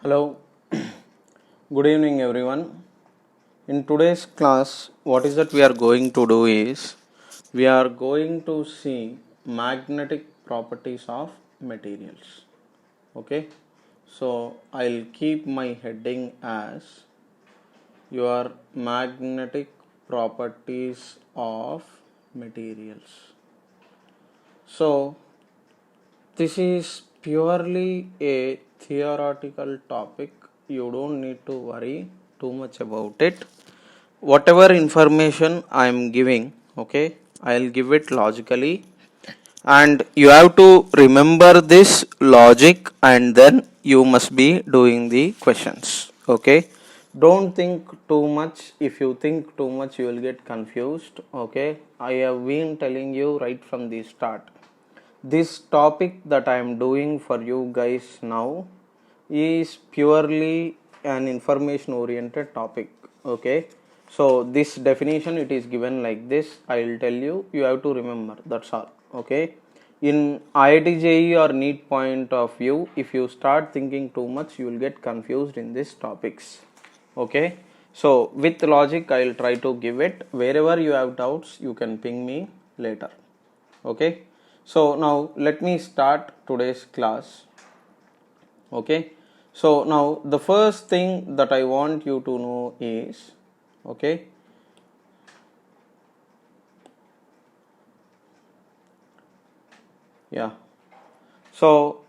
Hello, good evening everyone. In today's class, what is that we are going to do is we are going to see magnetic properties of materials. Okay, so I'll keep my heading as your magnetic properties of materials. So, this is purely a theoretical topic. You don't need to worry too much about it. Whatever information I am giving, okay, I'll give it logically, and you have to remember this logic, and then you must be doing the questions. Okay, don't think too much. If you think too much, you will get confused. Okay, I have been telling you right from the start, this topic that I am doing for you guys now is purely an information oriented topic. Okay, so this definition, it is given like this. I will tell you, you have to remember, that's all. Okay, in IIT JEE or NEET point of view, if you start thinking too much, you will get confused in these topics. Okay, so with logic I will try to give it. Wherever you have doubts, you can ping me later. Okay, so now let me start today's class. Okay, so now the first thing that I want you to know is, okay, yeah, so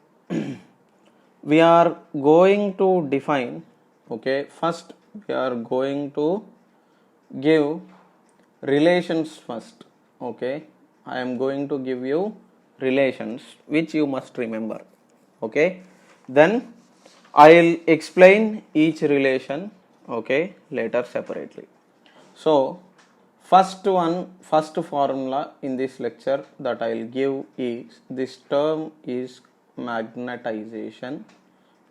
we are going to define, okay, first we are going to give relations first. Okay, I am going to give you relations which you must remember. Okay, then I'll explain each relation, okay, later separately. So first formula in this lecture that I'll give is, this term is magnetization.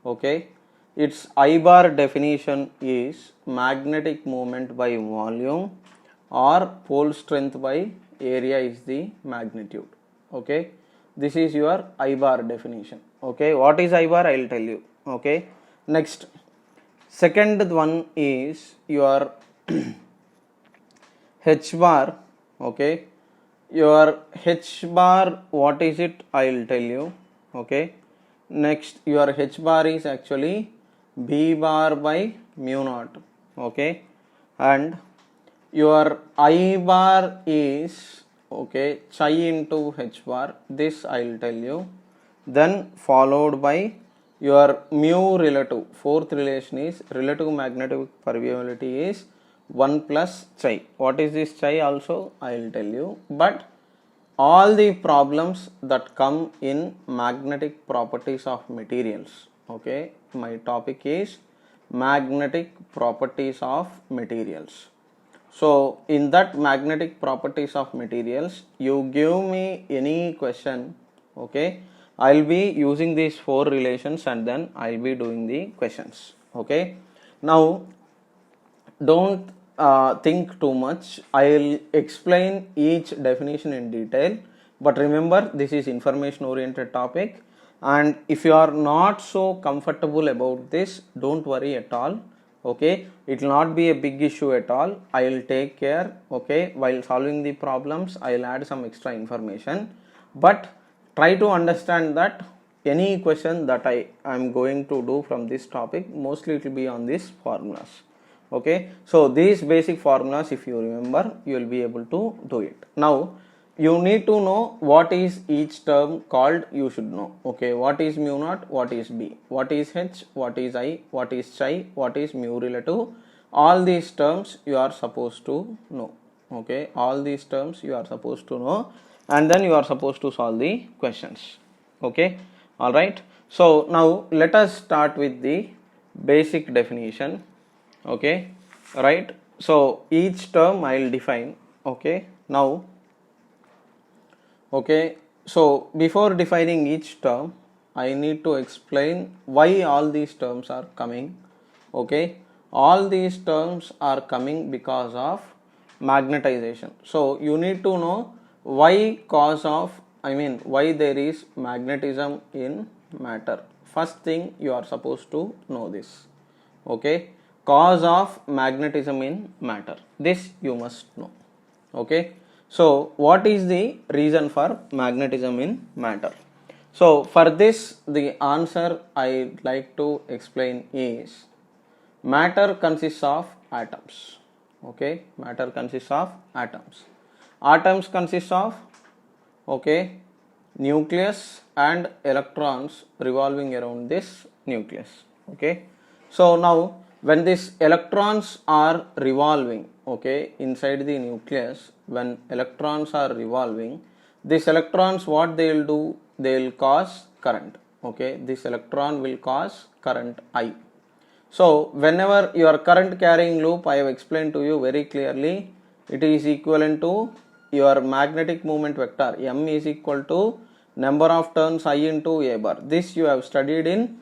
Okay, its I bar definition is magnetic moment by volume or pole strength by area is the magnitude. Okay, this is your I bar definition. Okay, what is I bar, I will tell you. Okay, next, second one is your H bar. Okay, your H bar, what is it, I will tell you. Okay, next, your H bar is actually B bar by mu naught. Okay, and your I bar is, okay, chi into H bar, this I will tell you. Then followed by your mu relative, fourth relation is relative magnetic permeability is 1 plus chi. What is this chi also, I will tell you. But all the problems that come in magnetic properties of materials, okay, my topic is magnetic properties of materials. So in that magnetic properties of materials, you give me any question, okay, I'll be using these four relations and then I'll be doing the questions. Okay, now don't think too much. I'll explain each definition in detail, but remember, this is information oriented topic, and if you are not so comfortable about this, don't worry at all. Okay, it will not be a big issue at all. I will take care. Okay, while solving the problems, I will add some extra information, but try to understand that any question that I am going to do from this topic, mostly it will be on these formulas. Okay, so these basic formulas, if you remember, you will be able to do it. Now you need to know what is each term called, you should know. Okay, what is mu naught, what is B, what is H, what is I, what is chi, what is mu relative. All these terms you are supposed to know. Okay, all these terms you are supposed to know, and then you are supposed to solve the questions. Okay, all right, so now let us start with the basic definition. Okay, right, so each term I will define. Okay, now, okay, so before defining each term, I need to explain why all these terms are coming. Okay, all these terms are coming because of magnetization. So you need to know why, cause of, I mean why there is magnetism in matter. First thing you are supposed to know this. Okay, cause of magnetism in matter. This you must know. Okay, so what is the reason for magnetism in matter? So for this, the answer I'd like to explain is matter consists of atoms. Okay, matter consists of atoms. Atoms consist of, okay, nucleus and electrons revolving around this nucleus. Okay, so now when these electrons are revolving, okay, inside the nucleus, when electrons are revolving, these electrons, what they will do, they will cause current. Okay, this electron will cause current I. So whenever your current carrying loop, I have explained to you very clearly, it is equivalent to your magnetic moment vector. M is equal to number of turns I into A bar. This you have studied in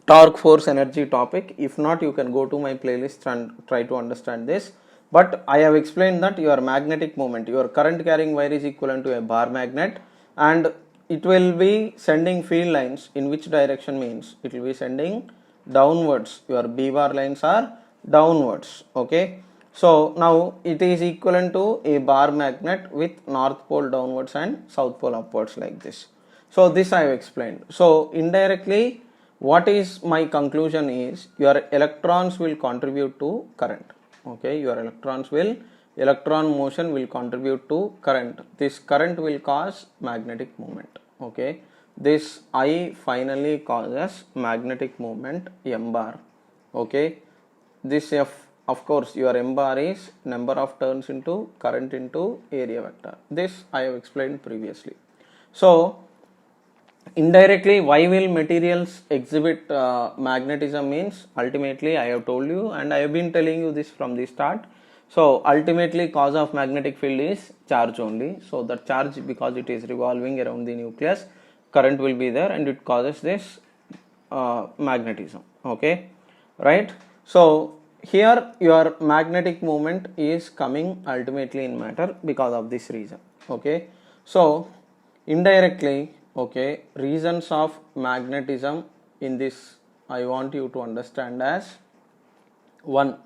torque force energy topic. If not, you can go to my playlist and try to understand this. But I have explained that your magnetic moment, your current carrying wire is equivalent to a bar magnet, and it will be sending field lines in which direction means it will be sending downwards. Your B bar lines are downwards. Okay, so now it is equivalent to a bar magnet with north pole downwards and south pole upwards like this. So this I have explained. So indirectly, what is my conclusion is your electrons will contribute to current. Okay, your electron motion will contribute to current. This current will cause magnetic moment. Okay, this I finally causes magnetic moment M bar. Okay, this F, of course, your M bar is number of turns into current into area vector. This I have explained previously. So indirectly, why will materials exhibit magnetism means ultimately I have told you, and I have been telling you this from the start. So ultimately, cause of magnetic field is charge only. So the charge, because it is revolving around the nucleus, current will be there and it causes this magnetism. Okay, right? So here your magnetic moment is coming ultimately in matter because of this reason. Okay, so indirectly, okay, reasons of magnetism in this I want you to understand as 1.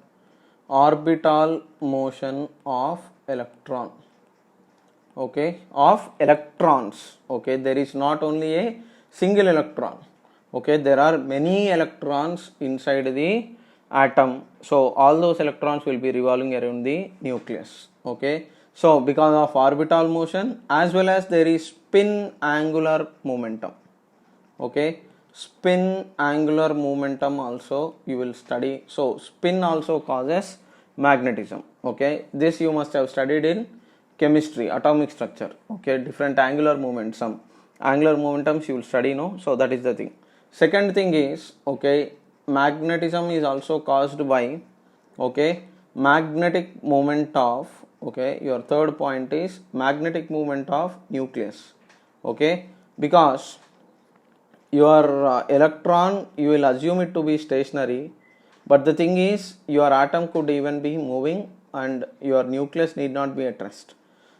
Orbital motion of electron. Okay, of electrons. Okay, there is not only a single electron. Okay, there are many electrons inside the atom. So all those electrons will be revolving around the nucleus. Okay, so because of orbital motion, as well as there is spin angular momentum. Okay, spin angular momentum also you will study. So spin also causes magnetism. Okay, this you must have studied in chemistry, atomic structure. Okay, different angular momentum, angular momentums you will study, no? So that is the thing. Second thing is, okay, magnetism is also caused by, okay, magnetic moment of, okay, your third point is magnetic moment of nucleus. Okay, because your electron, you will assume it to be stationary, but the thing is your atom could even be moving and your nucleus need not be at rest.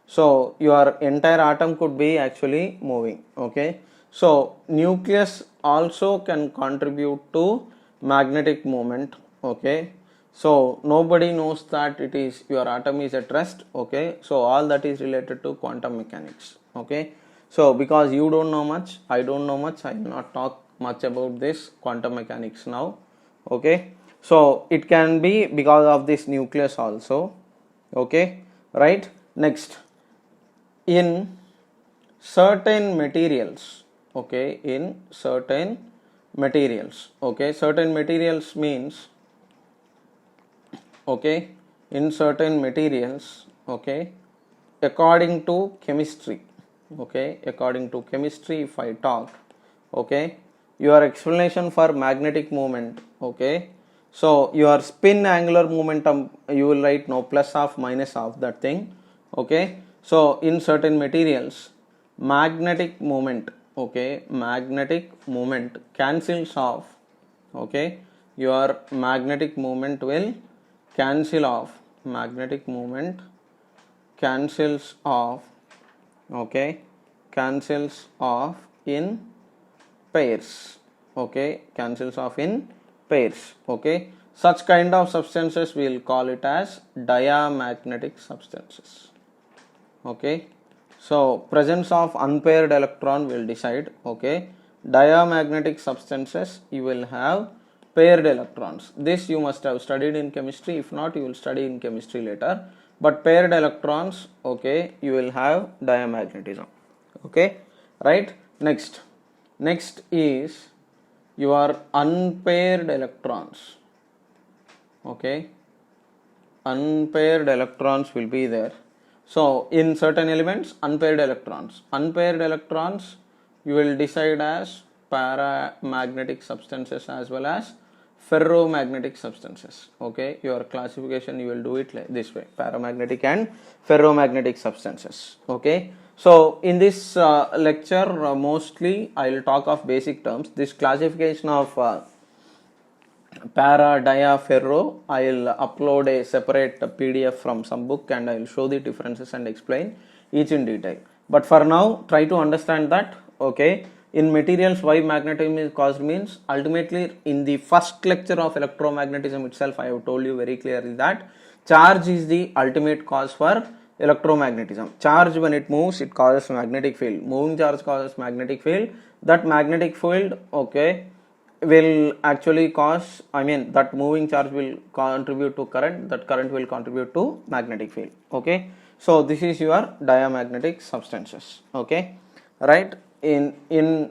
So your entire atom could be actually moving. Okay, so nucleus also can contribute to magnetic moment. Okay, so nobody knows that it is your atom is at rest. Okay, so all that is related to quantum mechanics. Okay, so because you don't know much, I don't know much, I will not talk much about this quantum mechanics now. Okay, so it can be because of this nucleus also. Okay, right? Next, in certain materials, okay, in certain materials, okay, certain materials means, okay, in certain materials, okay, according to chemistry, okay, according to chemistry if I talk, okay, your explanation for magnetic moment, okay, so your spin angular momentum you will write no plus of minus of that thing. Okay, so in certain materials magnetic moment, okay, magnetic moment cancels off. Okay, your magnetic moment will cancel off, magnetic moment cancels off, okay, cancels off in pairs. Okay, cancels off in pairs. Okay, such kind of substances we will call it as diamagnetic substances. Okay, so presence of unpaired electron will decide. Okay, diamagnetic substances you will have paired electrons. This you must have studied in chemistry. If not, you will study in chemistry later. But paired electrons, okay, you will have diamagnetism. Okay, right? Next is your unpaired electrons. Okay, unpaired electrons will be there. So in certain elements, unpaired electrons you will decide as paramagnetic substances as well as ferromagnetic substances. Okay, your classification you will do it like this way: paramagnetic and ferromagnetic substances. Okay, so in this lecture mostly I will talk of basic terms. This classification of para, dia, ferro, I will upload a separate PDF from some book and I will show the differences and explain each in detail. But for now, try to understand that. Okay, in materials why magnetism is caused means ultimately in the first lecture of electromagnetism itself I have told you very clearly that charge is the ultimate cause for electromagnetism. Charge, when it moves, it causes magnetic field. Moving charge causes magnetic field. That magnetic field, okay, will actually cause, that moving charge will contribute to current, that current will contribute to magnetic field. Okay, so this is your diamagnetic substances. Okay, right? In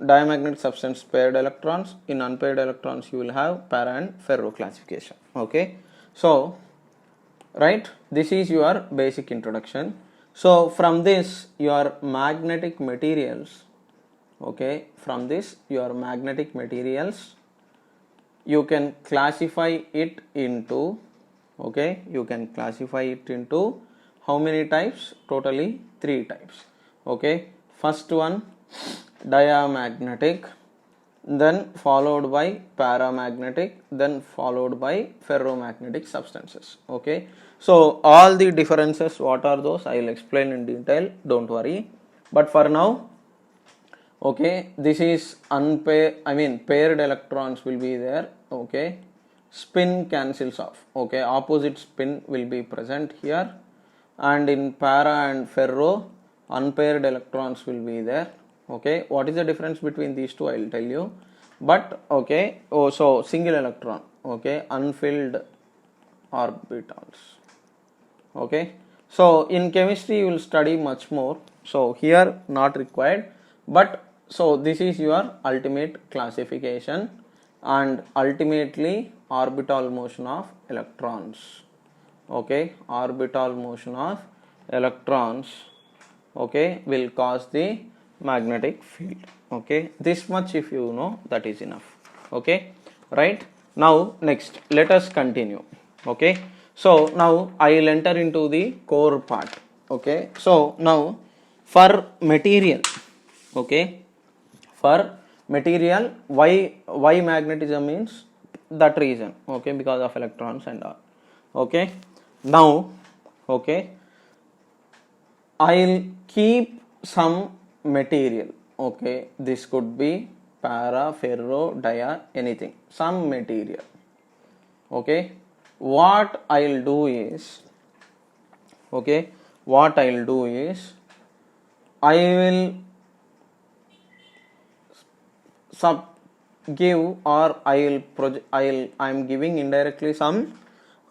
diamagnetic substance, paired electrons. In unpaired electrons you will have para and ferro classification. Okay, so right, this is your basic introduction. So from this your magnetic materials, okay, from this your magnetic materials you can classify it into, okay, you can classify it into how many types? Totally 3 types. Okay, first one diamagnetic, then followed by paramagnetic, then followed by ferromagnetic substances. Okay, so all the differences, what are those, I will explain in detail, don't worry. But for now, okay, this is paired electrons will be there. Okay, spin cancels off. Okay, opposite spin will be present here, and in para and ferro unpaired electrons will be there. Okay, what is the difference between these two I will tell you. But okay, so single electron, okay, unfilled orbitals. Okay, so in chemistry you will study much more, so here not required. But so this is your ultimate classification and ultimately orbital motion of electrons. Okay, orbital motion of electrons, okay, will cause the magnetic field. Okay, this much if you know, that is enough. Okay, right? Now next let us continue. Okay, so now I will enter into the core part. Okay, so now for material, okay, for material, why magnetism means that reason, okay, because of electrons and all. Okay, now, okay, I'll keep some material. Okay, this could be para, ferro, dia, anything, some material. Okay, what I'll do is, okay, what I'll do is I will give, or I am giving indirectly some,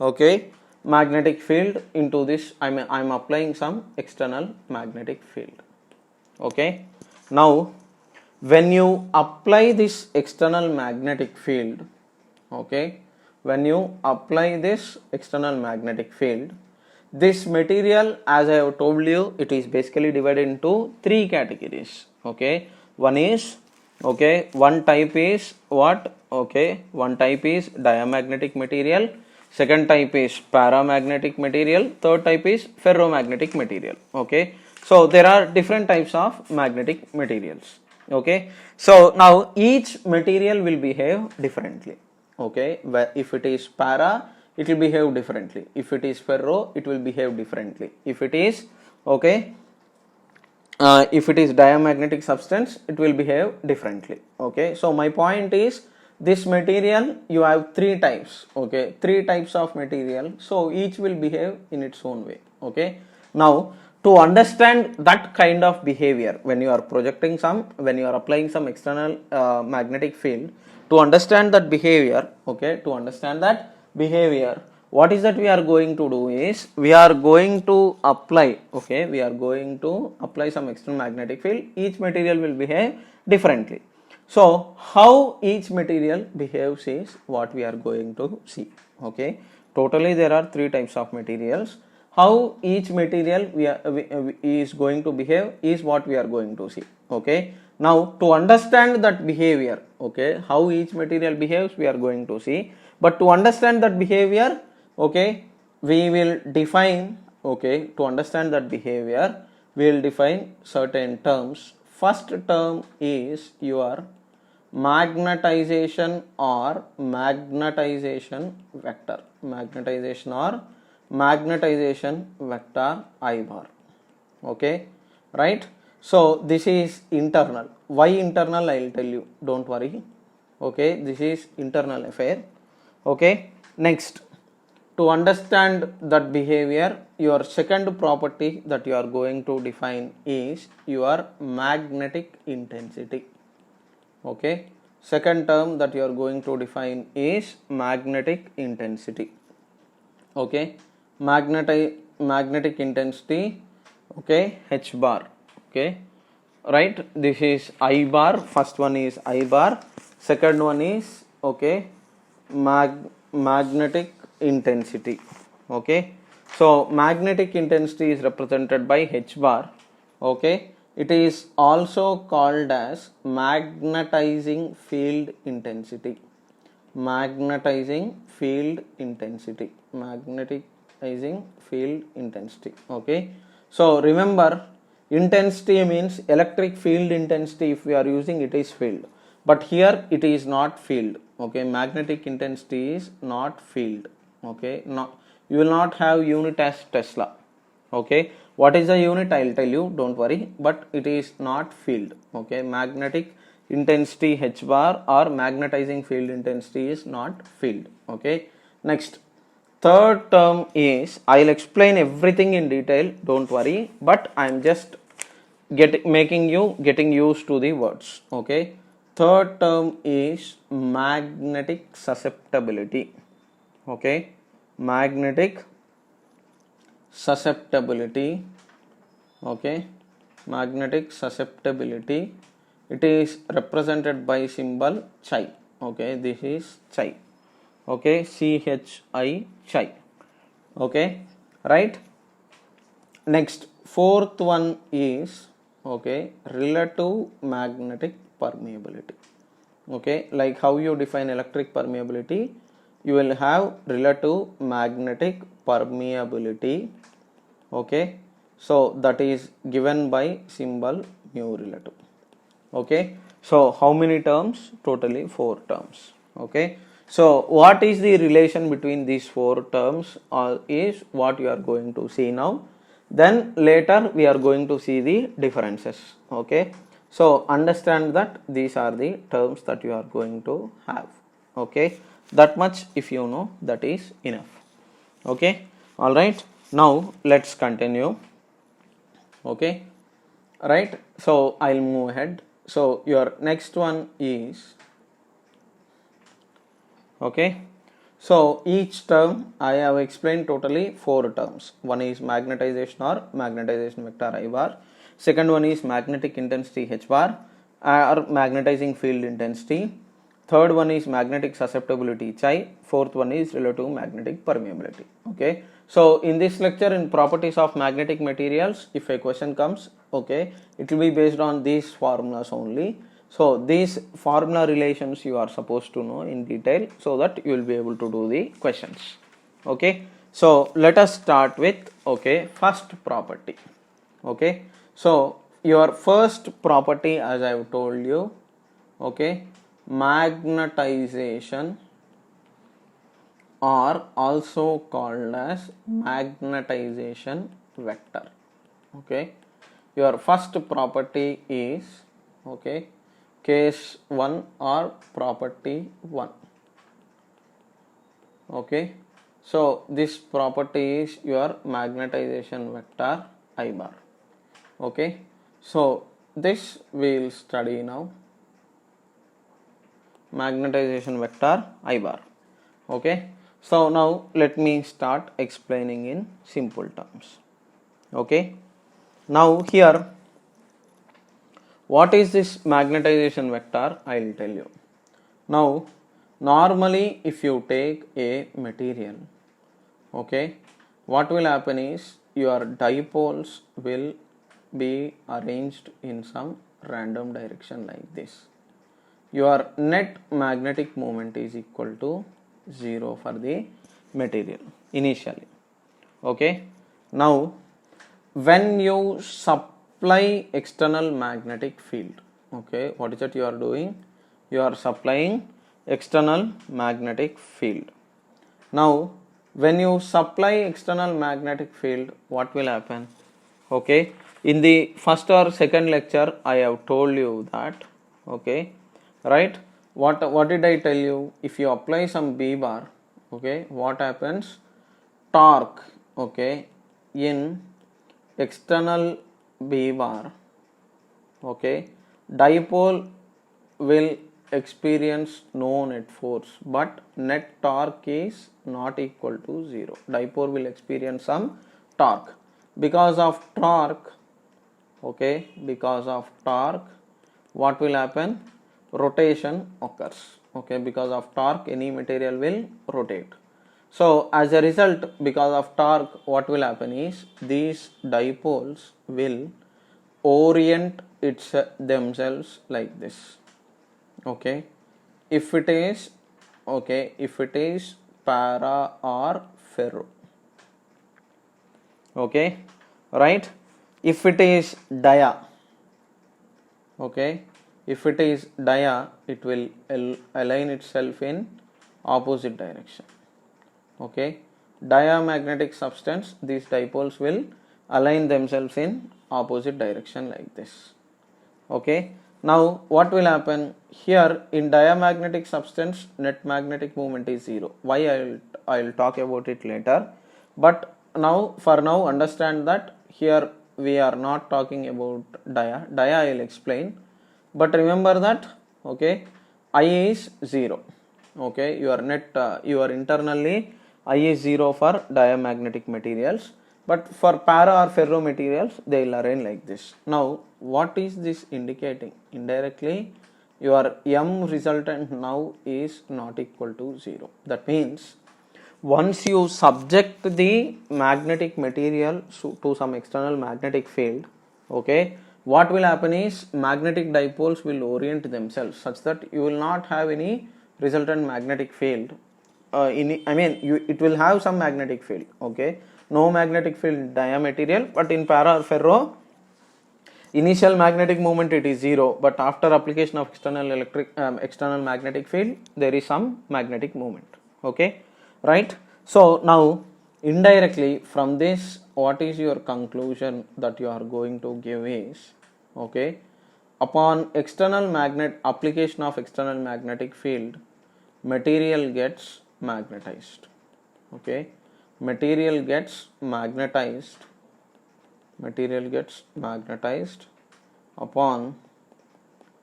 okay, magnetic field into this. I'm applying some external magnetic field. Okay, now when you apply this external magnetic field, okay, when you apply this external magnetic field, this material, as I have told you, it is basically divided into 3 categories. Okay, one is, okay, one type is what? Okay, one type is diamagnetic material, second type is paramagnetic material, third type is ferromagnetic material. Okay, so there are different types of magnetic materials. Okay, so now each material will behave differently. Okay, if it is para, it will behave differently. If it is ferro, it will behave differently. If it is, okay, if it is diamagnetic substance, it will behave differently. Okay, so my point is, this material you have three types. Okay, three types of material, so each will behave in its own way. Okay, now to understand that kind of behavior, when you are projecting some, when you are applying some external magnetic field, to understand that behavior, okay, to understand that behavior, what is that we are going to do is, we are going to apply, okay, we are going to apply some external magnetic field. Each material will behave differently. So how each material behaves is what we are going to see. Okay, totally there are three types of materials. How each material is going to behave is what we are going to see. Okay, now to understand that behavior, okay, how each material behaves we are going to see. But to understand that behavior, okay, we will define, okay, to understand that behavior we will define certain terms. First term is your magnetization or magnetization vector, magnetization or magnetization vector I bar. Okay, right? So this is internal. Why internal, I will tell you, don't worry. Okay, this is internal affair. Okay, next, to understand that behavior, your second property that you are going to define is your magnetic intensity. Okay, second term that you are going to define is magnetic intensity. Okay, magnetic intensity, okay, H bar. Okay, right, this is I bar. First one is I bar, second one is, okay, magnetic intensity. Okay, so magnetic intensity is represented by H bar. Okay, it is also called as magnetizing field intensity, magnetizing field intensity, magnetizing field intensity. Okay, so remember, intensity means electric field intensity. If we are using, it is field, but here it is not field. Okay, magnetic intensity is not field. Okay, not, you will not have unit as Tesla. Okay, what is the unit, I will tell you, don't worry, but it is not field. Okay, magnetic intensity H bar or magnetizing field intensity is not field. Okay, next, third term is, I will explain everything in detail, don't worry, but I am just making you getting used to the words. Okay, third term is magnetic susceptibility. Okay, magnetic susceptibility. Okay, magnetic susceptibility, it is represented by symbol chi. Okay, this is chi. Okay, CHI, chi. Okay, right. Next, fourth one is, okay, relative magnetic permeability. Okay, like how you define electric permeability, you will have relative magnetic permeability. Okay, so that is given by symbol mu relative. Okay, so how many terms? Totally 4 terms. Okay, so what is the relation between these 4 terms is what you are going to see now. Then later we are going to see the differences. Okay, so understand that these are the terms that you are going to have. Okay, that much if you know, that is enough. Okay, all right, now let's continue. Okay, right, so I'll move ahead. So your next one is, okay, so each term I have explained totally 4 terms. One is magnetization or magnetization vector I bar, second one is magnetic intensity H bar or magnetizing field intensity, third one is magnetic susceptibility chi, fourth one is relative magnetic permeability. Okay, so in this lecture, in properties of magnetic materials, if a question comes, okay, it will be based on these formulas only. So these formula relations you are supposed to know in detail, so that you will be able to do the questions. Okay, so let us start with, okay, first property. Okay, so your first property, as I have told you, okay, magnetization, or also called as magnetization vector. Okay, your first property is, okay, case 1 or property 1. Okay, so this property is your magnetization vector I bar. Okay, so this we will study now, magnetization vector I bar. Okay, so now let me start explaining in simple terms. Okay, now here what is this magnetization vector, I will tell you. Now normally if you take a material, okay, what will happen is your dipoles will be arranged in some random direction like this. Your net magnetic moment is equal to 0 for the material initially. Okay, now when you supply external magnetic field, okay, what is that you are doing? You are supplying external magnetic field. Now when you supply external magnetic field, what will happen? Okay, in the first or second lecture I have told you that, okay, right, what did I tell you? If you apply some B bar, okay, what happens? Torque, okay, in external B bar, okay, dipole will experience no net force, but net torque is not equal to 0. Dipole will experience some torque. Because of torque, okay, because of torque, what will happen? Rotation occurs. Okay, because of torque any material will rotate. So as a result, because of torque, what will happen is these dipoles will orient themselves like this. Okay, if it is, okay, if it is para or ferro, okay, right, if it is dia, okay, if it is dia, it will align itself in opposite direction. Okay, diamagnetic substance, these dipoles will align themselves in opposite direction like this. Okay, now what will happen here? In diamagnetic substance, net magnetic moment is 0. Why? I will talk about it later, but now for now understand that here we are not talking about dia. I will explain, but remember that, okay, I is 0. Okay, your net your internally I is 0 for diamagnetic materials, but for para or ferro materials they will arrange like this. Now what is this indicating? Indirectly your M resultant now is not equal to 0. That means once you subject the magnetic material to some external magnetic field, okay, what will happen is magnetic dipoles will orient themselves such that you will not have any resultant magnetic field. It will have some magnetic field, okay, no magnetic field diamaterial, but in para or ferro initial magnetic moment it is 0, but after application of external magnetic field there is some magnetic moment. Okay, right. So now indirectly from this, what is your conclusion that you are going to give is, okay, upon application of external magnetic field, material gets magnetized. Okay, material gets magnetized upon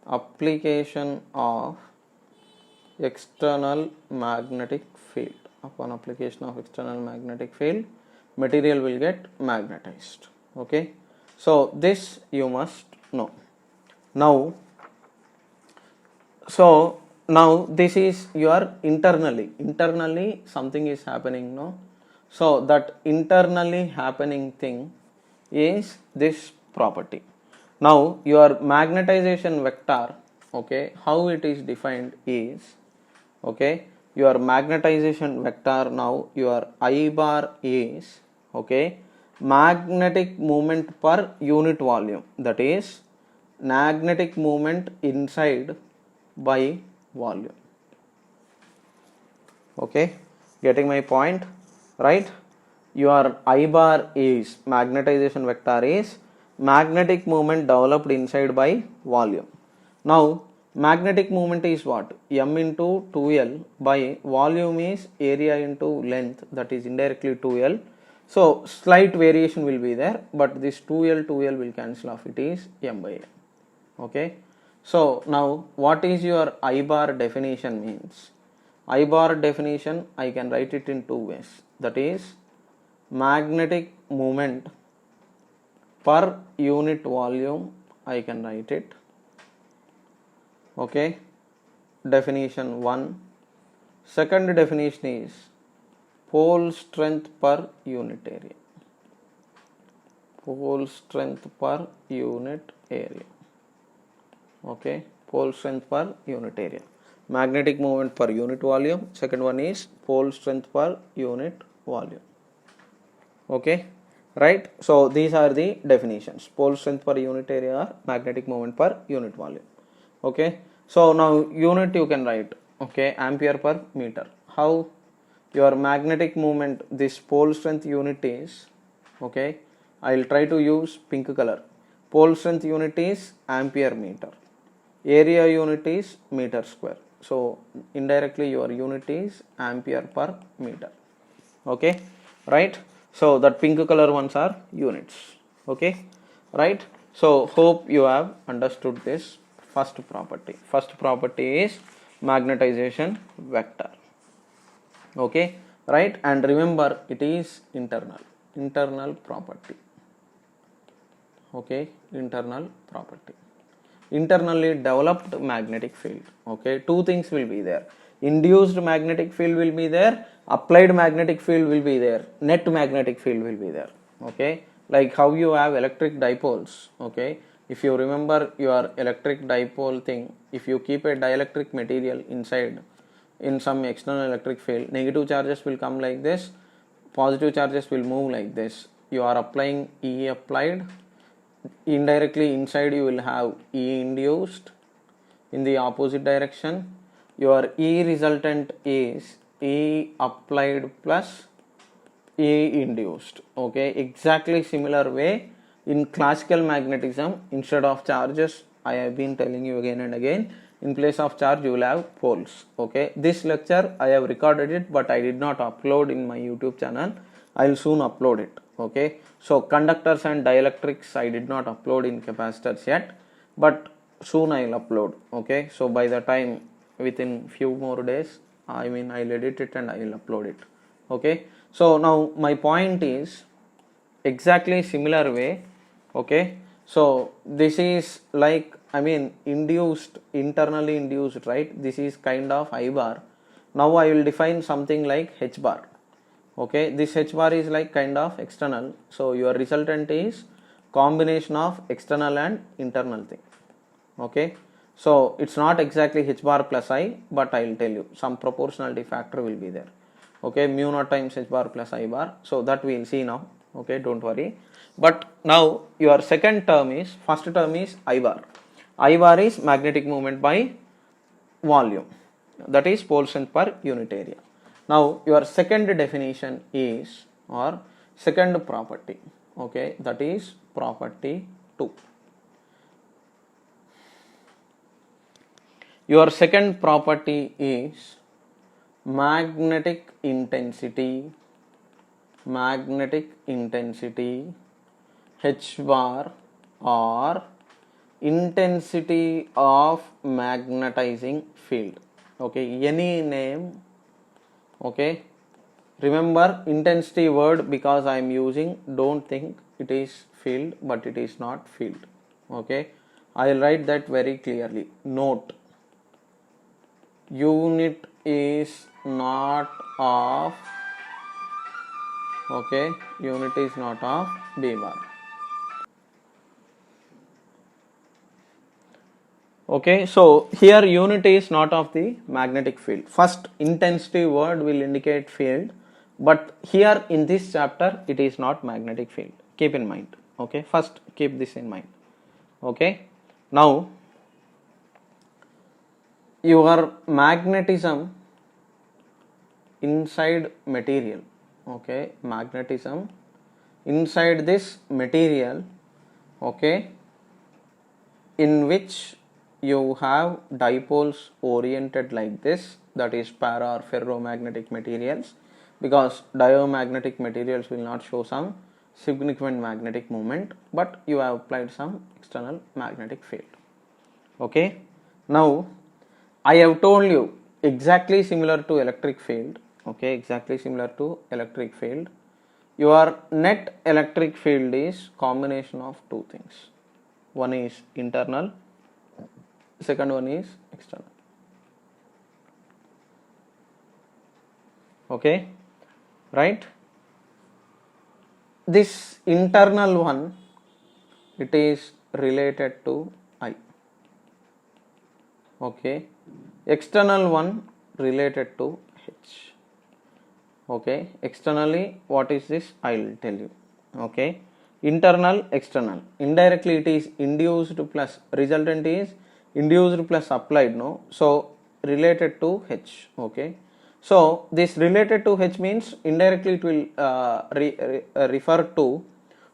application of external magnetic field. Upon application of external magnetic field, material will get magnetized. Okay, so this you must know. Now this is your internally something is happening, no? So that internally happening thing is this property. Now your magnetization vector, okay, how it is defined is, okay, your magnetization vector, now your I bar is, okay, magnetic moment per unit volume, that is magnetic moment inside by volume. Okay, getting my point, right? Your I bar is magnetization vector is magnetic moment developed inside by volume. Now magnetic moment is what? M into 2L by volume is area into length, that is indirectly 2L. So slight variation will be there, but this 2L will cancel off, it is M by L. Okay. So now what is your I bar definition means? I bar definition I can write it in two ways, that is magnetic moment per unit volume I can write it. Okay, definition 1. Second definition is pole strength per unit area. Pole strength per unit area. Okay, pole strength per unit area. Magnetic moment per unit volume. Second one is pole strength per unit volume. Okay, right? So these are the definitions: pole strength per unit area or magnetic moment per unit volume. Okay, so now unit you can write, okay, ampere per meter. How? Your magnetic moment, this pole strength unit is, okay, I will try to use pink color. Pole strength unit is ampere meter, area unit is meter square. So indirectly your unit is ampere per meter. Okay, right? So that pink color ones are units. Okay, right? So hope you have understood this first property. First property is magnetization vector. Okay, right? And remember, it is internal property. Okay, internal property. Internally developed magnetic field. Okay, two things will be there: induced magnetic field will be there, applied magnetic field will be there, net magnetic field will be there. Okay, like how you have electric dipoles. Okay, if you remember your electric dipole thing, if you keep a dielectric material inside in some external electric field, negative charges will come like this, positive charges will move like this. You are applying E applied, indirectly inside you will have E induced in the opposite direction. Your E resultant is E applied plus E induced. Okay, exactly similar way in classical magnetism, instead of charges, I have been telling you again and again, in place of charge you will have poles. Okay, this lecture I have recorded it, but I did not upload in my YouTube channel. I will soon upload it. Okay, so conductors and dielectrics I did not upload in capacitors yet, but soon I will upload. Okay, so by the time, within few more days, I mean I'll edit it and I will upload it. Okay, so now my point is exactly similar way. Okay, so this is like, I mean, induced, internally induced, right? This is kind of I bar. Now I will define something like H bar. Okay, this H bar is like kind of external, so your resultant is combination of external and internal thing. Okay, so it's not exactly H bar plus I, but I will tell you some proportionality factor will be there. Okay, mu naught times H bar plus I bar, so that we will see now. Okay, don't worry. But now your second term is, first term is I bar. I bar is magnetic moment by volume, that is pole strength per unit area. Now your second definition is, or second property, okay, that is property 2. Your second property is magnetic intensity H bar, or intensity of magnetizing field. Okay, any name. Okay, remember intensity word, because I am using, don't think it is field, but it is not field. Okay, I will write that very clearly. Note, unit is not of, okay, unit is not of B bar. Okay, so here unit is not of the magnetic field. First, intensity word will indicate field, but here in this chapter it is not magnetic field. Keep in mind. Okay, first keep this in mind. Okay, now your magnetism inside material. Okay, magnetism inside this material okay, in which you have dipoles oriented like this, that is para or ferromagnetic materials, because diamagnetic materials will not show some significant magnetic moment, but you have applied some external magnetic field. Okay, now I have told you exactly similar to electric field, okay, exactly similar to electric field. Your net electric field is combination of two things. One is internal, second one is external. Okay, right? This internal one, it is related to I. Okay, external one related to H. Okay, externally what is this? I will tell you. Okay, internal, external, indirectly it is induced plus resultant is induced plus applied, no, so related to H. Okay, so this related to H means indirectly it will refer to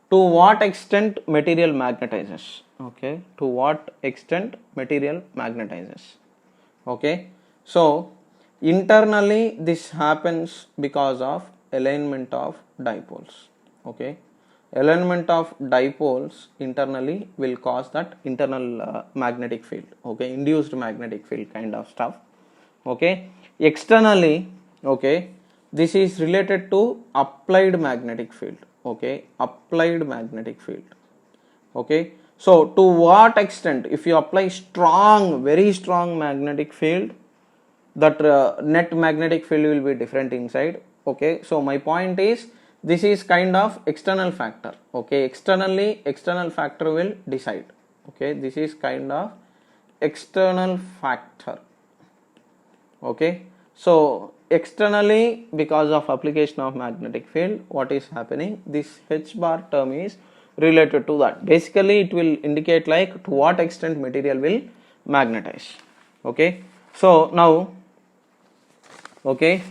what extent material magnetizes. Okay, to what extent material magnetizes. Okay, so internally this happens because of alignment of dipoles. Okay, alignment of dipoles internally will cause that internal magnetic field. Okay, induced magnetic field kind of stuff. Okay, externally, okay, this is related to applied magnetic field. Okay, applied magnetic field. Okay, so to what extent, if you apply strong, very strong magnetic field, that net magnetic field will be different inside. Okay, so my point is this is kind of external factor. Okay, externally external factor will decide. Okay, this is kind of external factor. Okay, so externally because of application of magnetic field, what is happening, this H bar term is related to that. Basically it will indicate like to what extent material will magnetize. Okay, so now, okay,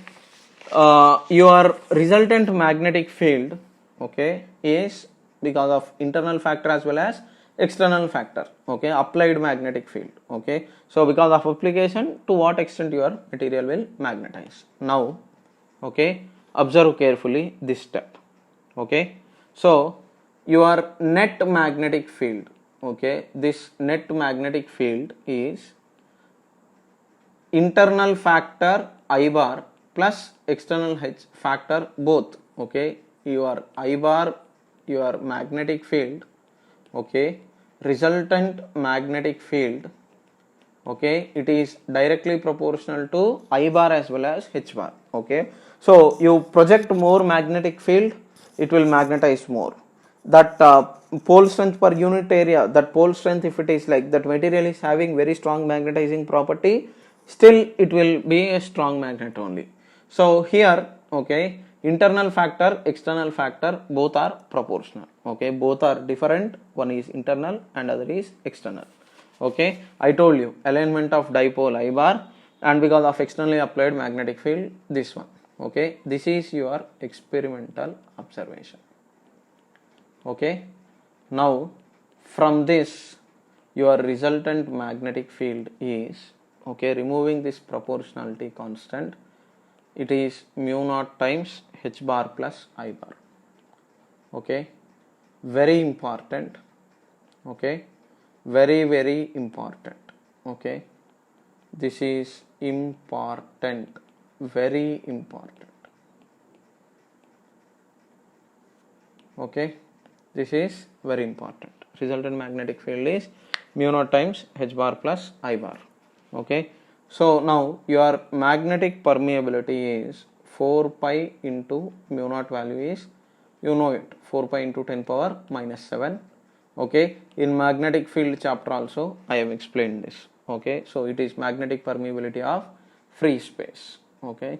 your resultant magnetic field, okay, is because of internal factor as well as external factor. Okay, applied magnetic field. Okay, so because of application, to what extent your material will magnetize. Now, okay, observe carefully this step. Okay, so your net magnetic field, okay, this net magnetic field is internal factor I bar plus external H factor both. Okay, your I bar, your magnetic field, okay, resultant magnetic field, okay, it is directly proportional to I bar as well as H bar. Okay, so you project more magnetic field, it will magnetize more. That pole strength per unit area, that pole strength, if it is like that material is having very strong magnetizing property, still it will be a strong magnet only. So here, okay, internal factor, external factor, both are proportional. Okay, both are different, one is internal and other is external. Okay, I told you alignment of dipole I bar, and because of externally applied magnetic field, this one. Okay, this is your experimental observation. Okay, now from this your resultant magnetic field is, okay, removing this proportionality constant, it is mu naught times H bar plus I bar. Okay, very important. Okay, very important. Okay, this is important, very important. Okay, this is very important. Resultant magnetic field is mu naught times H bar plus I bar. Okay, so now your magnetic permeability is 4 pi into mu naught value is, you know it, 4 pi into 10 power minus 7. Okay, in magnetic field chapter also I have explained this. Okay, so it is magnetic permeability of free space. Okay,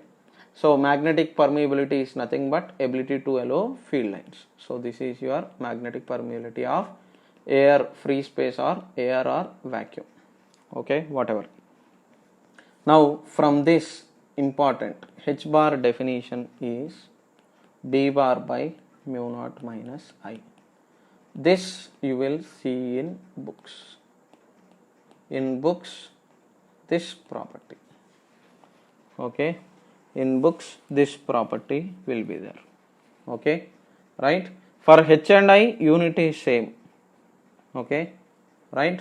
so magnetic permeability is nothing but ability to allow field lines. So this is your magnetic permeability of air, free space, or air or vacuum. Okay, whatever. Now from this important, H bar definition is B bar by mu naught minus I. This you will see in books. In books, this property. Okay, in books this property will be there. Okay, right? For H and I, unit is same. Okay, right?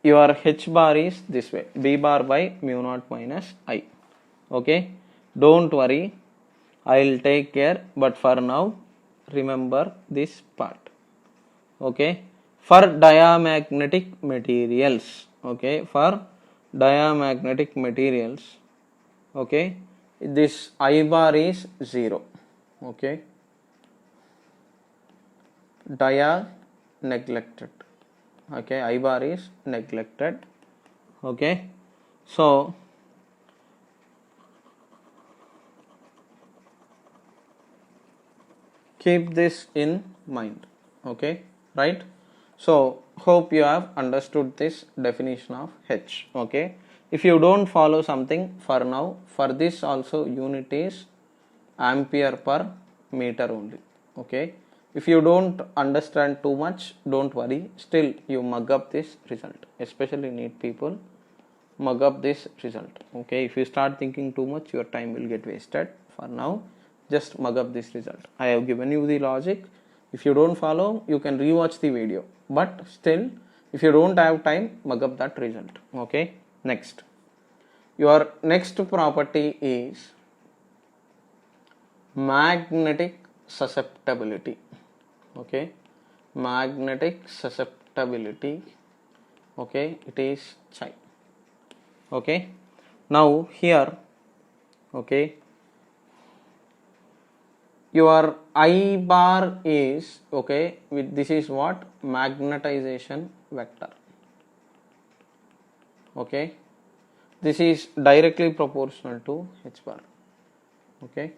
Your H bar is this way, B bar by mu naught minus I. Okay, don't worry, I will take care, but for now remember this part. Okay, for diamagnetic materials, okay, for diamagnetic materials, okay, this I bar is 0. Okay, dia neglected. Okay, I bar is neglected. Okay, so keep this in mind. Okay, right? So hope you have understood this definition of H. Okay, if you don't follow something for now, for this also unit is ampere per meter only. Okay, if you don't understand too much, don't worry, still you mug up this result, especially NEET people mug up this result. Okay, if you start thinking too much, your time will get wasted. For now, just mug up this result. I have given you the logic. If you don't follow, you can rewatch the video, but still if you don't have time, mug up that result. Okay, next, your next property is magnetic susceptibility. Okay, magnetic susceptibility. Okay, it is chi. Okay, now here, okay, your I bar is, okay, with this is what, magnetization vector. Okay, this is directly proportional to H bar. Okay,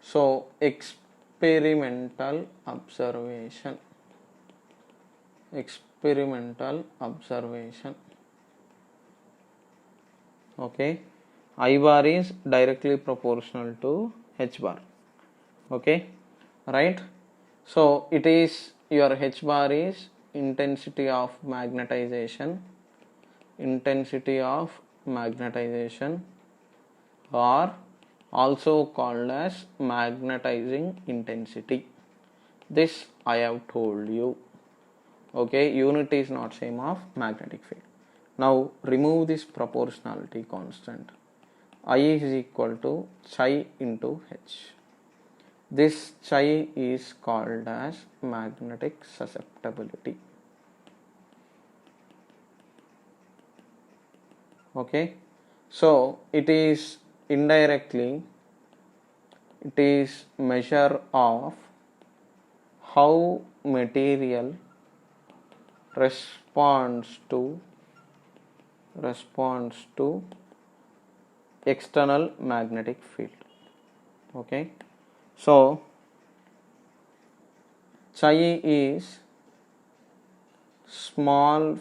so experimental observation, okay, I bar is directly proportional to H bar. Okay, right? So it is, your H bar is intensity of magnetization, or also called as magnetizing intensity. This I have told you. Okay, unit is not same of magnetic field. Now remove this proportionality constant. I is equal to chi into H. This chi is called as magnetic susceptibility. Okay, so it is indirectly, it is measure of how material responds to external magnetic field. Okay, so chi is small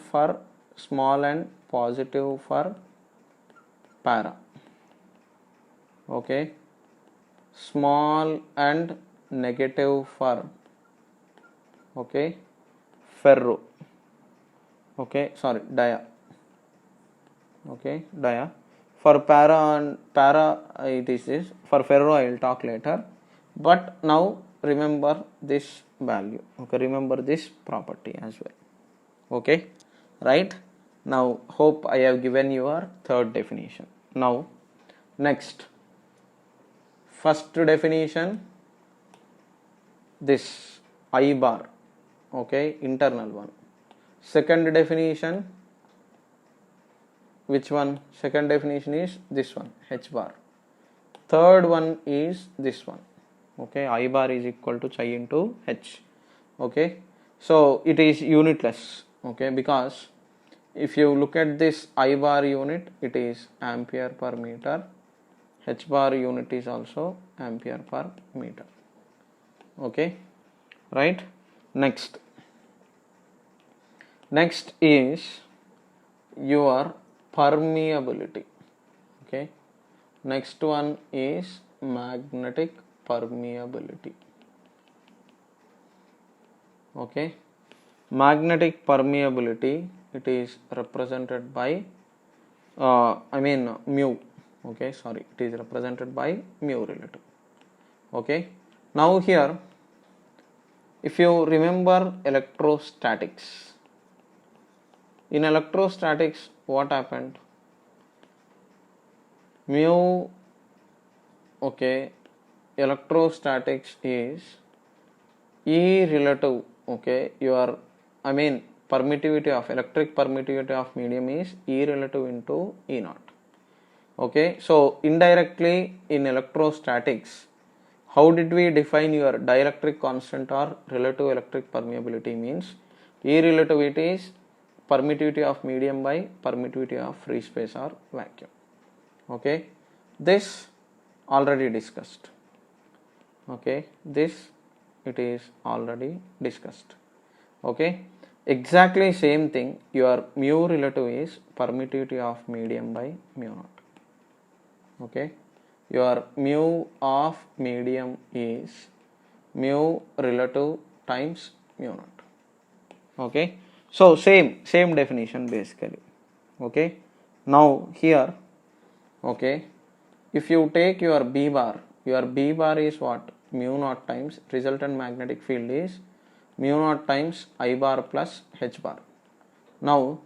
and positive for para. Okay, small and negative for, okay, ferro. Okay, sorry, dia. Okay, dia. For para it is this. For ferro I will talk later. But now remember this value. Okay, remember this property as well. Okay, right? Now hope I have given your third definition. Now next, first definition, this I bar. Okay, internal one. Second definition, which one? Second definition is this one, H bar. Third one is this one. Okay, I bar is equal to chi into H. Okay, so it is unitless. Okay, because if you look at this I bar unit, it is ampere per meter. H bar unit is also ampere per meter. Okay, right? Next is your permeability. Okay, next one is magnetic permeability. Okay, magnetic permeability, it is represented by mu. Okay, sorry, it is represented by mu relative. Okay, now here if you remember electrostatics, in electrostatics what happened? Mu, okay, electrostatics is E relative, okay, your permittivity of electric permittivity of medium is E relative into E naught. Okay, so indirectly in electrostatics, how did we define your dielectric constant or relative electric permeability? Means E relativity is permittivity of medium by permittivity of free space or vacuum. Okay, this already discussed. Okay, this it is already discussed. Okay, exactly same thing, your mu relative is permittivity of medium by mu naught. Okay, your mu of medium is mu relative times mu naught. Okay, so same definition basically. Okay, now here, okay, if you take your B bar is what? Mu naught times resultant magnetic field is mu naught times I bar plus H bar. Now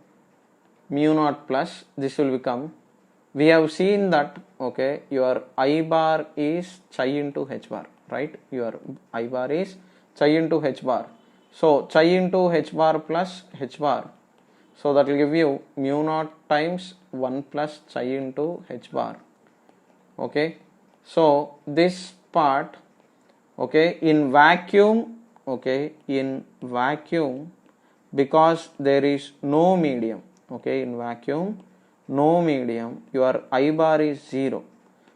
mu naught plus this will become, we have seen that, okay, your I bar is chi into H bar, right? Your I bar is chi into H bar. So chi into H bar plus H bar. So that will give you mu naught times 1 plus chi into H bar. Okay, so this part, okay, in vacuum, okay, in vacuum, because there is no medium, okay, in vacuum no medium, your I bar is 0,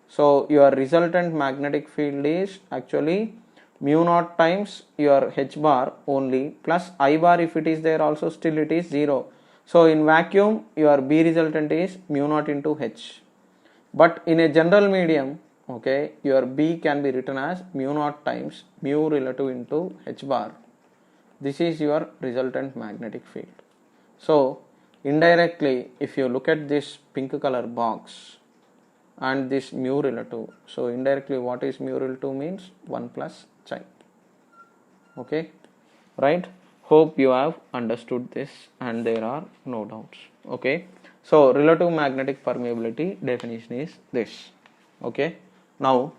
so your resultant magnetic field is actually mu naught times your H bar only plus I bar, if it is there also still it is 0. So in vacuum your B resultant is mu naught into H. But in a general medium, okay, your B can be written as mu naught times mu relative into H bar. This is your resultant magnetic field. So indirectly, if you look at this pink color box and this mu relative, so indirectly what is mu relative means 1 plus chi. Okay, right? Hope you have understood this and there are no doubts. Okay, so relative magnetic permeability definition is this. Okay, now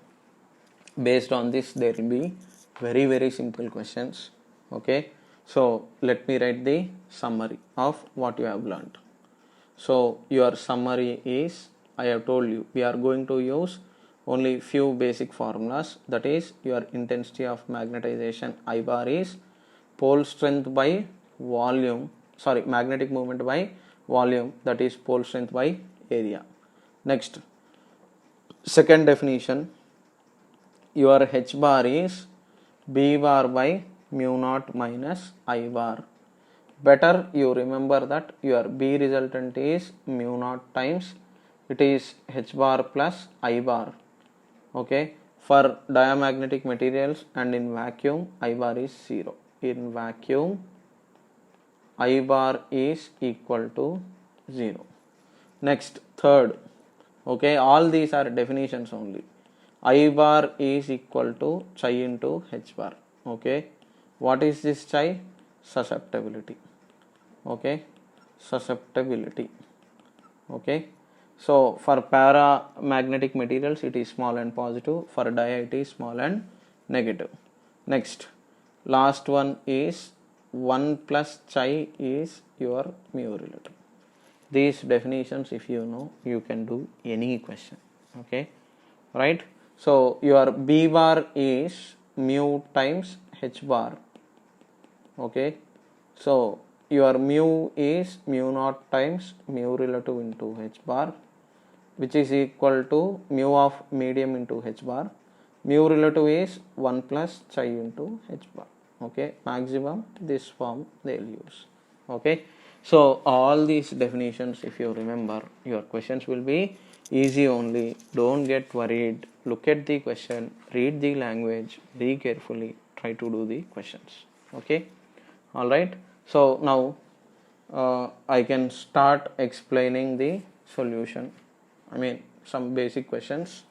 based on this there will be very simple questions. Okay, so let me write the summary of what you have learned. So your summary is, I have told you we are going to use only few basic formulas, that is your intensity of magnetization I bar is pole strength by volume, sorry, magnetic moment by volume, that is pole strength by area. Next, second definition, your H bar is B bar by mu naught minus I bar. Better you remember that your B resultant is mu naught times, it is H bar plus I bar. Okay, for diamagnetic materials and in vacuum I bar is 0. In vacuum I bar is equal to 0. Next, third, okay, all these are definitions only. I bar is equal to chi into H bar. Okay, what is this chi? Susceptibility. Okay, susceptibility. Okay, so for paramagnetic materials it is small and positive, for dia it is small and negative. Next, last one is 1 plus chi is your mu relative. These definitions if you know, you can do any question. Okay, right? So your B bar is mu times H bar. Okay, so your mu is mu naught times mu relative into H bar, which is equal to mu of medium into H bar. Mu relative is 1 plus chi into H bar. Okay, maximum this form they will use. Okay, so all these definitions if you remember, your questions will be easy only. Don't get worried, look at the question, read the language very carefully, try to do the questions. Okay, All right. So now I can start explaining the solution. I mean some basic questions.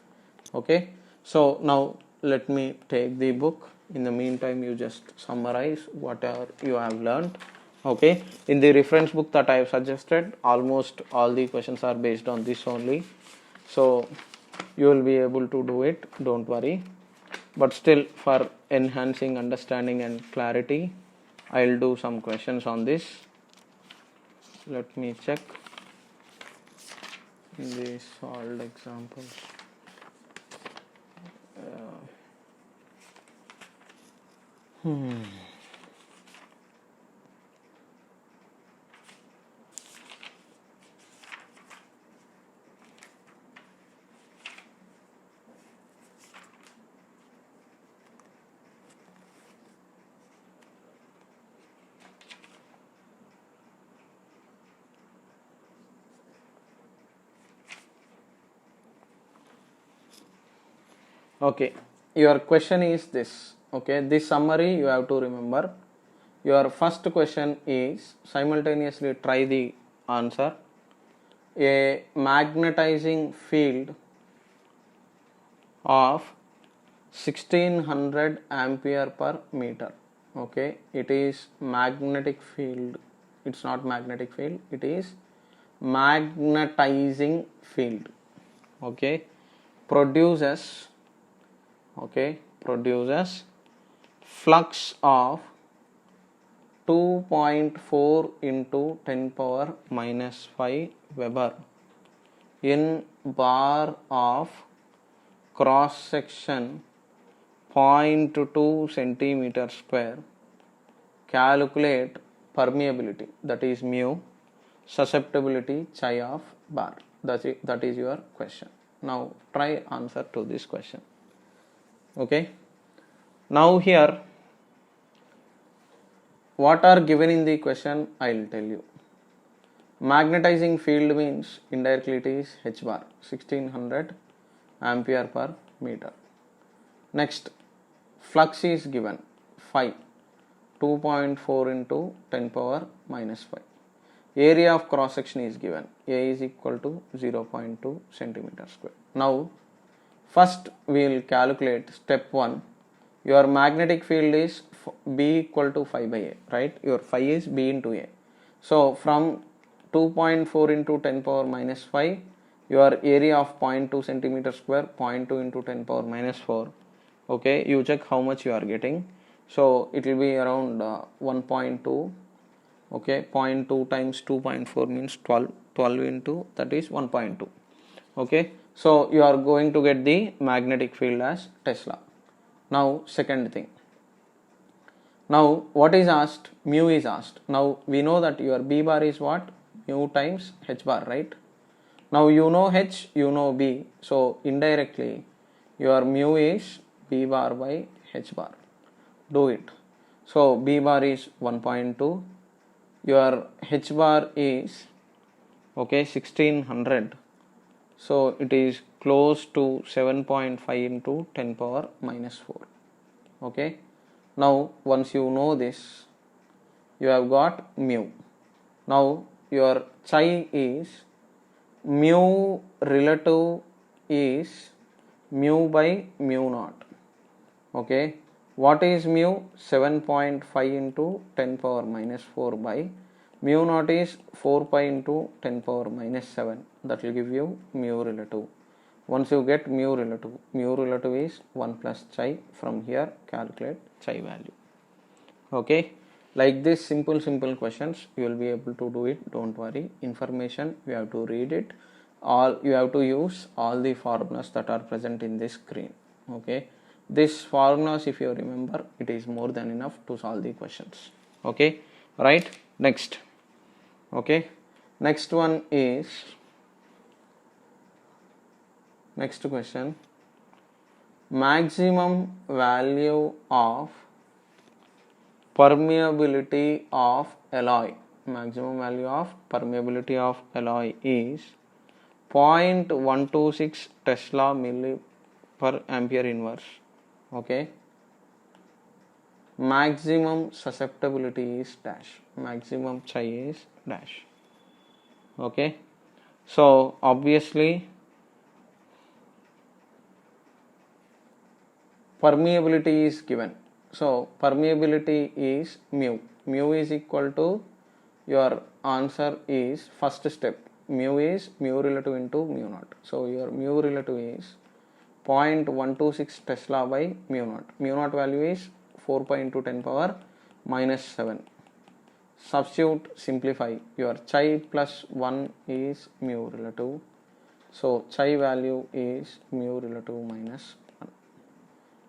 Okay. So now let me take the book. In the meantime, you just summarize whatever you have learned. Okay. In the reference book that I have suggested, almost all the questions are based on this only. So you will be able to do it. Don't worry. But still, for enhancing understanding and clarity, I'll do some questions on this. Let me check the solved examples. Okay, your question is this. Okay, this summary you have to remember. Your first question is, simultaneously try the answer. A magnetizing field of 1600 ampere per meter. Okay, it is magnetic field. It's not magnetic field, it is magnetizing field. Okay, produces flux of 2.4 into 10 power minus 5 Weber in bar of cross section 0.2 centimeter square. Calculate permeability, that is mu, susceptibility chi of bar. That is your question. Now try answer to this question. Okay. Now here, what are given in the question, I will tell you. Magnetizing field means indirectly it is H bar, 1600 ampere per meter. Next, flux is given, phi, 2.4 into 10 power minus 5. Area of cross section is given, A is equal to 0.2 centimeter square. Now, first we will calculate step 1. Your magnetic field is B equal to phi by A, right? Your phi is B into A. So, from 2.4 into 10 power minus 5, your area of 0.2 centimeter square, 0.2 into 10 power minus 4. Okay, you check how much you are getting. So, it will be around 1.2. Okay, 0.2 times 2.4 means 12 into, that is 1.2. Okay, so you are going to get the magnetic field as Tesla. Now second thing, now what is asked? Mu is asked. Now we know that your B bar is what? Mu times H bar, right? Now you know H, you know B, so indirectly your mu is B bar by H bar. Do it. So B bar is 1.2, your H bar is 1600, so it is close to 7.5 into 10 power minus 4. Okay, now once you know this, you have got mu. Now your chi is mu relative is mu by mu naught. Okay, what is mu? 7.5 into 10 power minus 4 by mu naught is 4 pi into 10 power minus 7. That will give you mu relative. Once you get mu relative is 1 plus chi. From here calculate chi value. Okay, like this simple questions you will be able to do it. Don't worry, information you have to read it. All you have to use all the formulas that are present in this screen. Okay, this formulas, if you remember, it is more than enough to solve the questions. Okay, right? Next. Okay, next one is, next question, maximum value of permeability of alloy. Maximum value of permeability of alloy is 0.126 Tesla milli per ampere inverse. Okay, maximum susceptibility is dash, maximum psi is dash. Okay, so obviously permeability is given. So permeability is mu. Mu is equal to, your answer is first step. Mu is mu relative into mu naught. So your mu relative is 0.126 Tesla by mu naught. Mu naught value is 4 pi into 10 power minus 7. Substitute, simplify. Your chi plus 1 is mu relative. So chi value is mu relative minus 1.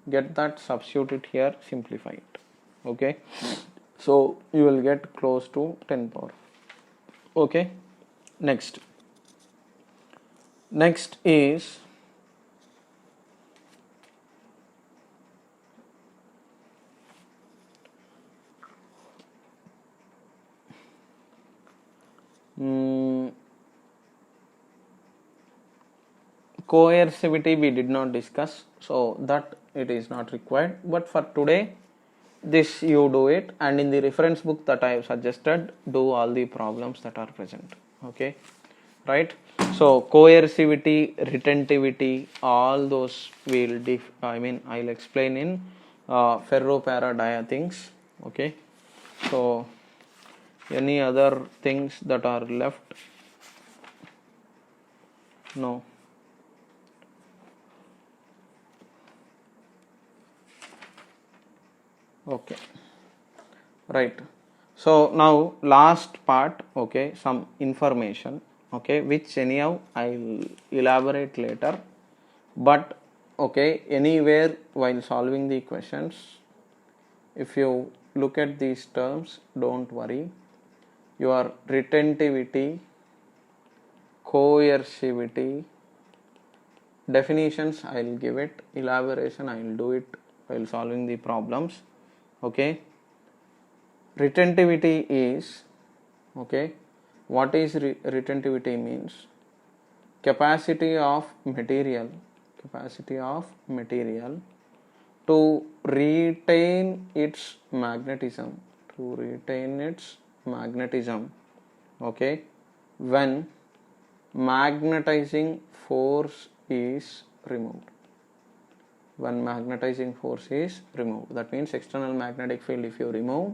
Get that, substitute it here, simplify it. Okay, so you will get close to 10 power. Okay, next is coercivity we did not discuss, so that it is not required, but for today this you do it, and in the reference book that I have suggested, do all the problems that are present. Okay, right? So coercivity, retentivity, all those will I'll explain in ferro-para-dia things. Okay, so any other things that are left? No. Okay, right. So now last part, okay, some information, okay, which anyhow I'll elaborate later, but okay, anywhere while solving the questions, if you look at these terms, don't worry. Your retentivity, coercivity, definitions I'll give it, elaboration I'll do it while solving the problems. Okay, retentivity is, okay, what is retentivity means? Capacity of material to retain its magnetism, okay, when magnetizing force is removed. That means external magnetic field, if you remove,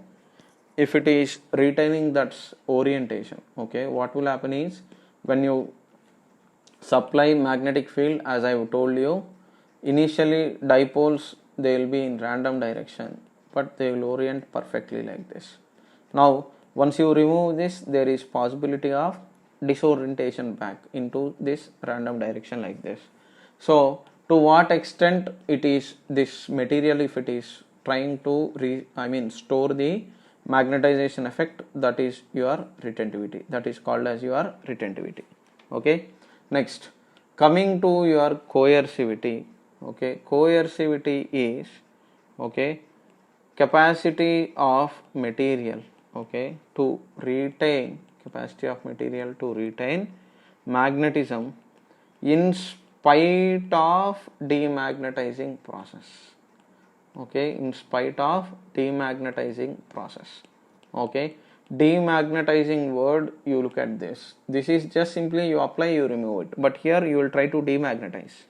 if it is retaining that orientation, okay, what will happen is, when you supply magnetic field, as I have told you, initially dipoles, they will be in random direction, but they will orient perfectly like this. Now once you remove this, there is possibility of disorientation back into this random direction like this. So to what extent it is this material, if it is trying to store the magnetization effect, that is your retentivity, that is called as your retentivity. Okay, next, coming to your coercivity. Okay, coercivity is, okay, capacity of material, okay, to retain magnetism in spite of demagnetizing process. Okay, in spite of demagnetizing process. Okay, demagnetizing word, you look at this is just simply you apply, you remove it, but here you will try to demagnetize.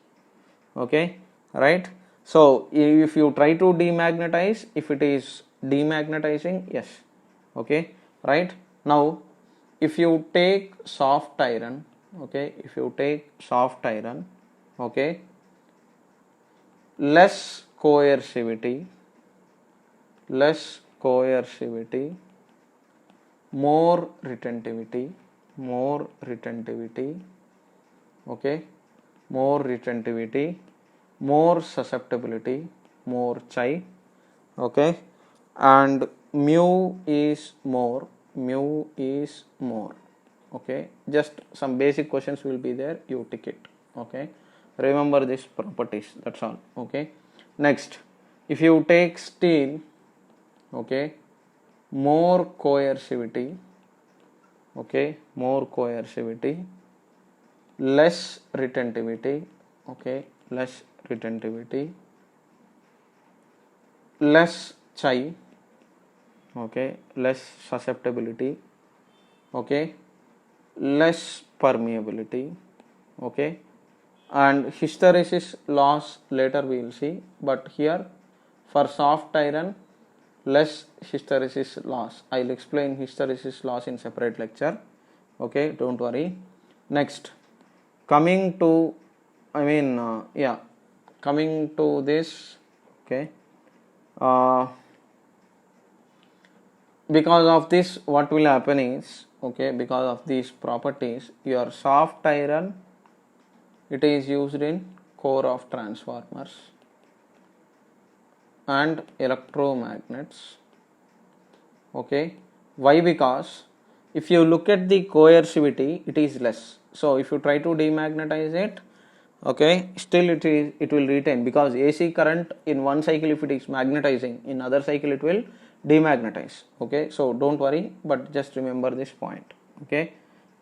Okay, right? So if you try to demagnetize, if it is demagnetizing, yes. Okay, right? Now if you take soft iron, okay, okay, less coercivity, more retentivity, okay, more retentivity, more susceptibility, more chi, okay, and mu is more, okay. Just some basic questions will be there, you tick it. Okay, remember these properties, that's all. Okay, next, if you take steel, okay, more coercivity, okay, less retentivity, okay, less chai, okay, less susceptibility, okay, less permeability, okay, and hysteresis loss later we will see, but here for soft iron less hysteresis loss. I will explain hysteresis loss in separate lecture, okay, don't worry. Next, coming to coming to this, okay, because of this what will happen is, okay, because of these properties your soft iron, it is used in core of transformers and electromagnets, okay. Why? Because if you look at the coercivity, it is less. So if you try to demagnetize it, okay, still it will retain, because AC current in one cycle if it is magnetizing, in other cycle it will demagnetize, okay. So don't worry, but just remember this point, okay.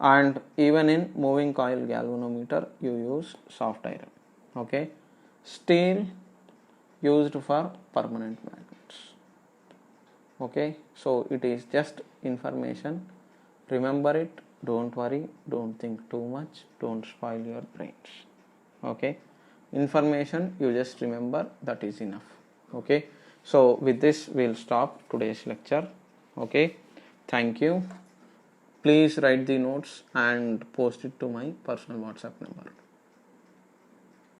And even in moving coil galvanometer you use soft iron, okay. Steel used for permanent magnets, okay. So it is just information, remember it, don't worry, don't think too much, don't spoil your brains, okay. Information you just remember, that is enough, okay. So with this we'll stop today's lecture, okay. Thank you. Please write the notes and post it to my personal WhatsApp number.